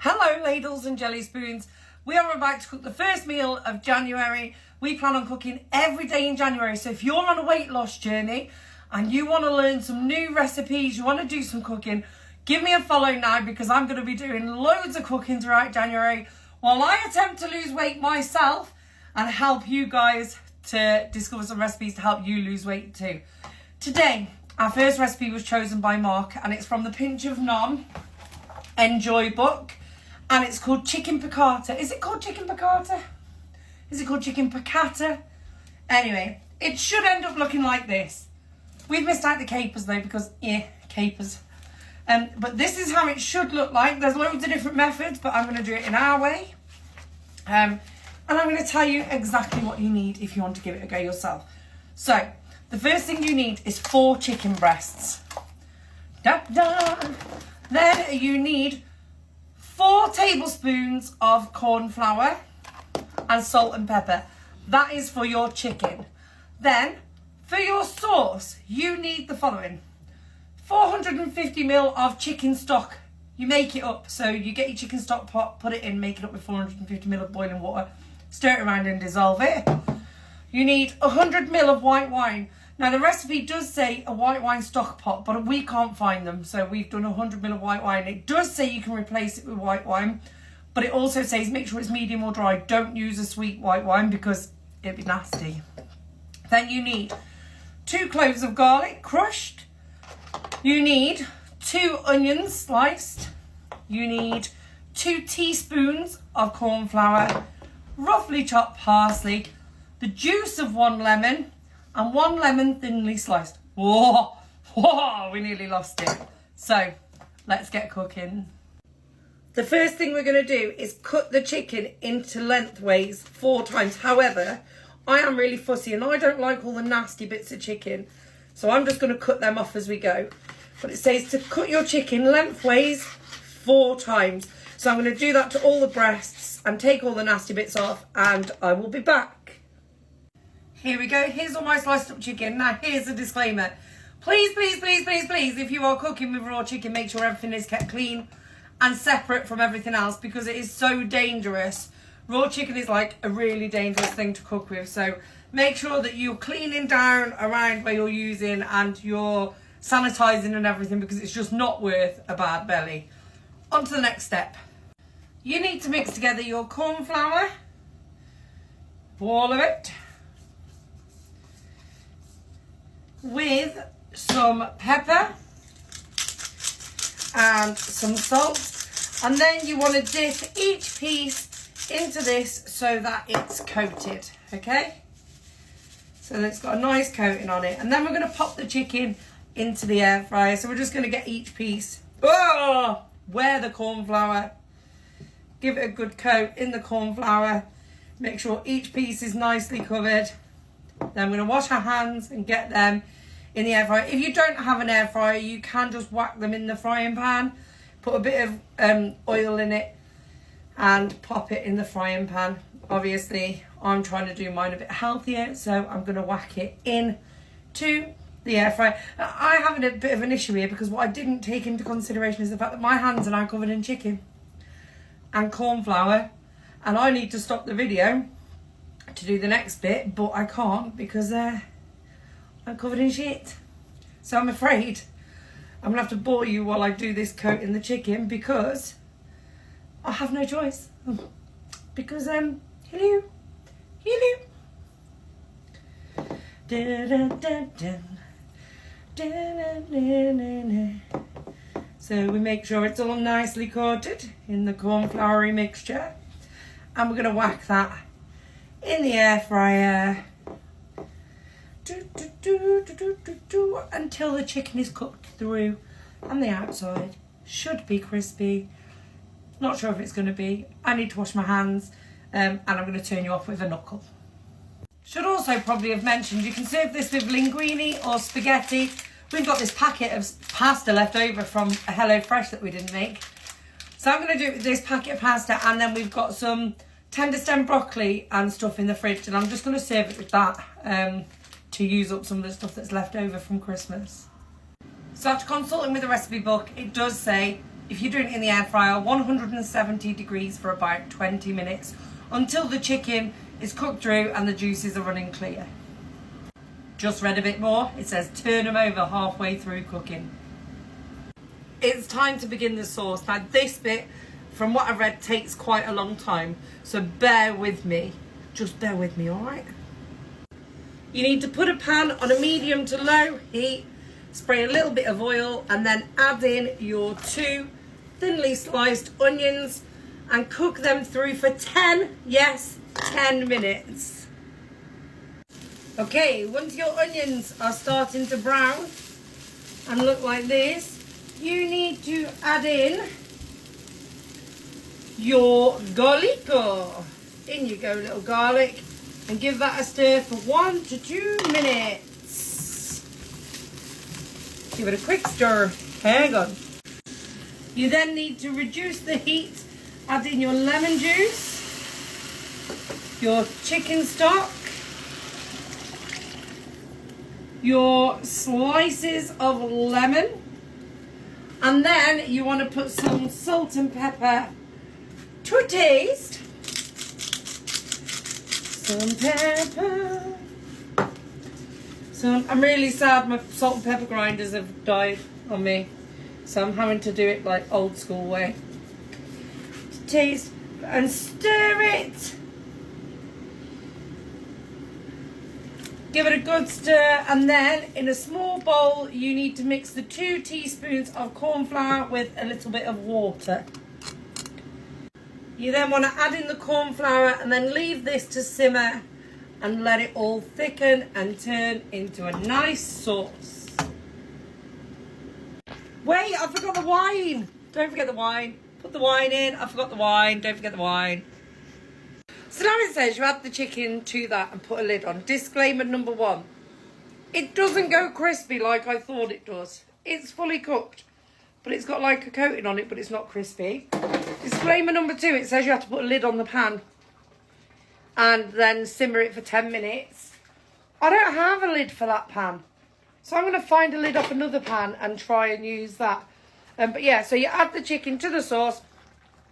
Hello ladles and jelly spoons. We are about to cook the first meal of January. We plan on cooking every day in January. So if you're on a weight loss journey and you want to learn some new recipes, you want to do some cooking, give me a follow now because I'm going to be doing loads of cooking throughout January while I attempt to lose weight myself and help you guys to discover some recipes to help you lose weight too. Today, our first recipe was chosen by Mark and it's from the Pinch of Nom Enjoy book. And it's called chicken piccata. Is it called chicken piccata? Is it called chicken piccata? Anyway, it should end up looking like this. We've missed out the capers though because, capers. But this is how it should look like. There's loads of different methods, but I'm going to do it in our way. And I'm going to tell you exactly what you need if you want to give it a go yourself. So, the first thing you need is 4 chicken breasts. Da-da! Then you need 4 tablespoons of corn flour and salt and pepper. That is for your chicken. Then, for your sauce, you need the following. 450 ml of chicken stock. You make it up. So you get your chicken stock pot, put it in, make it up with 450 ml of boiling water, stir it around and dissolve it. You need 100 ml of white wine. Now the recipe does say a white wine stock pot, but we can't find them. So we've done 100 ml of white wine. It does say you can replace it with white wine, but it also says make sure it's medium or dry. Don't use a sweet white wine because it'd be nasty. Then you need 2 cloves of garlic crushed. You need 2 onions sliced. You need 2 teaspoons of corn flour, roughly chopped parsley, the juice of 1 lemon, and 1 lemon thinly sliced. Whoa, we nearly lost it. So, let's get cooking. The first thing we're going to do is cut the chicken into lengthways 4 times. However, I am really fussy and I don't like all the nasty bits of chicken. So I'm just going to cut them off as we go. But it says to cut your chicken lengthways 4 times. So I'm going to do that to all the breasts and take all the nasty bits off and I will be back. Here we go. Here's all my sliced up chicken. Now, here's a disclaimer. Please, please, please, please, please, if you are cooking with raw chicken, make sure everything is kept clean and separate from everything else because it is so dangerous. Raw chicken is like a really dangerous thing to cook with. So make sure that you're cleaning down around where you're using and you're sanitizing and everything because it's just not worth a bad belly. On to the next step. You need to mix together your corn flour, all of it, with some pepper and some salt, and then you want to dip each piece into this so that it's coated, okay? So that it's got a nice coating on it, and then we're going to pop the chicken into the air fryer. So we're just going to get each piece, wear the corn flour, give it a good coat in the corn flour, make sure each piece is nicely covered. Then we're going to wash our hands and get them in the air fryer. If you don't have an air fryer, you can just whack them in the frying pan, put a bit of oil in it and pop it in the frying pan. Obviously, I'm trying to do mine a bit healthier, so I'm going to whack it in to the air fryer. Now, I have a bit of an issue here because what I didn't take into consideration is the fact that my hands are now covered in chicken and corn flour, and I need to stop the video to do the next bit, but I can't because I'm covered in shit. So I'm afraid I'm gonna have to bore you while I do this coat in the chicken because I have no choice. Because hello. So we make sure it's all nicely coated in the corn floury mixture, and we're gonna whack that in the air fryer until the chicken is cooked through and the outside should be crispy. Not sure if it's going to be. I need to wash my hands and I'm going to turn you off with a knuckle. Should also probably have mentioned you can serve this with linguine or spaghetti. We've got this packet of pasta left over from a HelloFresh that we didn't make. So I'm going to do it with this packet of pasta, and then we've got some tender stem broccoli and stuff in the fridge, and I'm just going to serve it with that to use up some of the stuff that's left over from Christmas. So after consulting with the recipe book, it does say if you're doing it in the air fryer, 170 degrees for about 20 minutes until the chicken is cooked through and the juices are running clear. Just read a bit more. It says turn them over halfway through cooking. It's time to begin the sauce. Now this bit, from what I've read, takes quite a long time. So bear with me. Just bear with me, all right? You need to put a pan on a medium to low heat, spray a little bit of oil, and then add in your 2 thinly sliced onions and cook them through for 10 minutes. Okay, once your onions are starting to brown and look like this, you need to add in your garlico. In you go, little garlic, and give that a stir for 1 to 2 minutes. Give it a quick stir. Hang on. You then need to reduce the heat, add in your lemon juice, your chicken stock, your slices of lemon, and then you want to put some salt and pepper to taste. Some pepper. So I'm really sad my salt and pepper grinders have died on me, so I'm having to do it like old school way. To taste and stir it. Give it a good stir, and then in a small bowl you need to mix the 2 teaspoons of corn flour with a little bit of water. You then want to add in the corn flour and then leave this to simmer and let it all thicken and turn into a nice sauce. Wait, I forgot the wine. Don't forget the wine. Put the wine in. I forgot the wine. Don't forget the wine. So now it says you add the chicken to that and put a lid on. Disclaimer number 1. It doesn't go crispy like I thought it does. It's fully cooked, but it's got like a coating on it, but it's not crispy. Disclaimer number 2, it says you have to put a lid on the pan and then simmer it for 10 minutes. I don't have a lid for that pan, so I'm going to find a lid off another pan and try and use that. But yeah, so you add the chicken to the sauce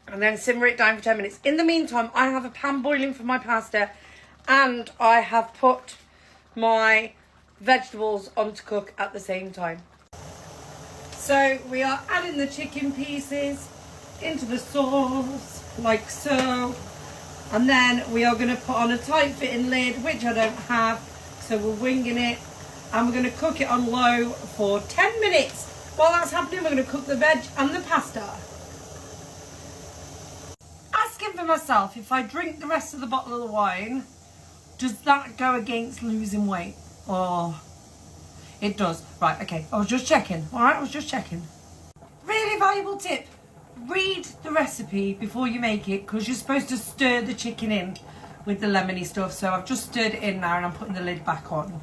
and then simmer it down for 10 minutes. In the meantime, I have a pan boiling for my pasta, and I have put my vegetables on to cook at the same time. So we are adding the chicken pieces into the sauce, like so. And then we are going to put on a tight fitting lid, which I don't have, so we're winging it. And we're going to cook it on low for 10 minutes. While that's happening, we're going to cook the veg and the pasta. Asking for myself, if I drink the rest of the bottle of the wine, does that go against losing weight? Oh, it does. Right, okay, I was just checking. All right, I was just checking. Really valuable tip. Read the recipe before you make it, because you're supposed to stir the chicken in with the lemony stuff. So I've just stirred it in now and I'm putting the lid back on.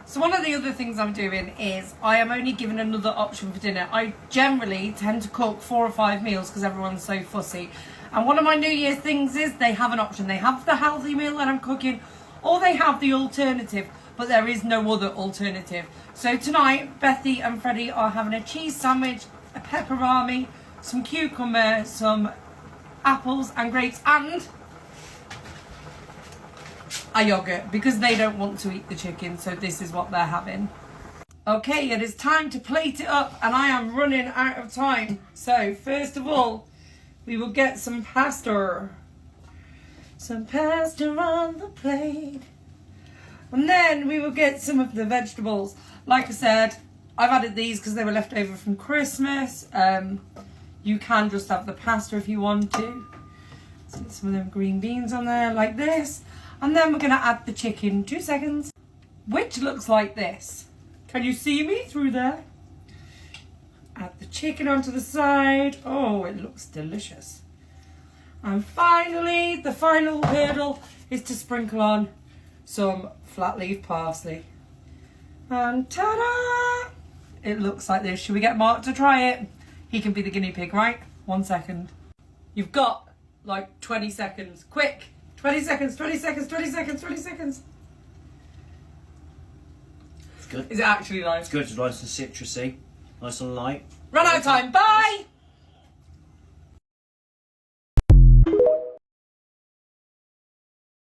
So one of the other things I'm doing is I am only given another option for dinner. I generally tend to cook 4 or 5 meals because everyone's so fussy. And one of my New Year's things is they have an option. They have the healthy meal that I'm cooking, or they have the alternative, but there is no other alternative. So tonight, Bethy and Freddie are having a cheese sandwich, a pepperami, some cucumber, some apples and grapes, and a yogurt, because they don't want to eat the chicken, so this is what they're having. Okay, it is time to plate it up, and I am running out of time. So first of all, we will get some pasta. Some pasta on the plate. And then we will get some of the vegetables. Like I said, I've added these because they were left over from Christmas. You can just have the pasta if you want to. So get some of them green beans on there like this. And then we're going to add the chicken. 2 seconds. Which looks like this. Can you see me through there? Add the chicken onto the side. Oh, it looks delicious. And finally, the final hurdle is to sprinkle on some flat leaf parsley. And ta-da! It looks like this. Should we get Mark to try it? He can be the guinea pig, right? 1 second. You've got like 20 seconds. Quick! 20 seconds, 20 seconds, 20 seconds, 20 seconds. It's good. Is it actually nice? It's good. It's nice and citrusy. Nice and light. Run out of time. Bye!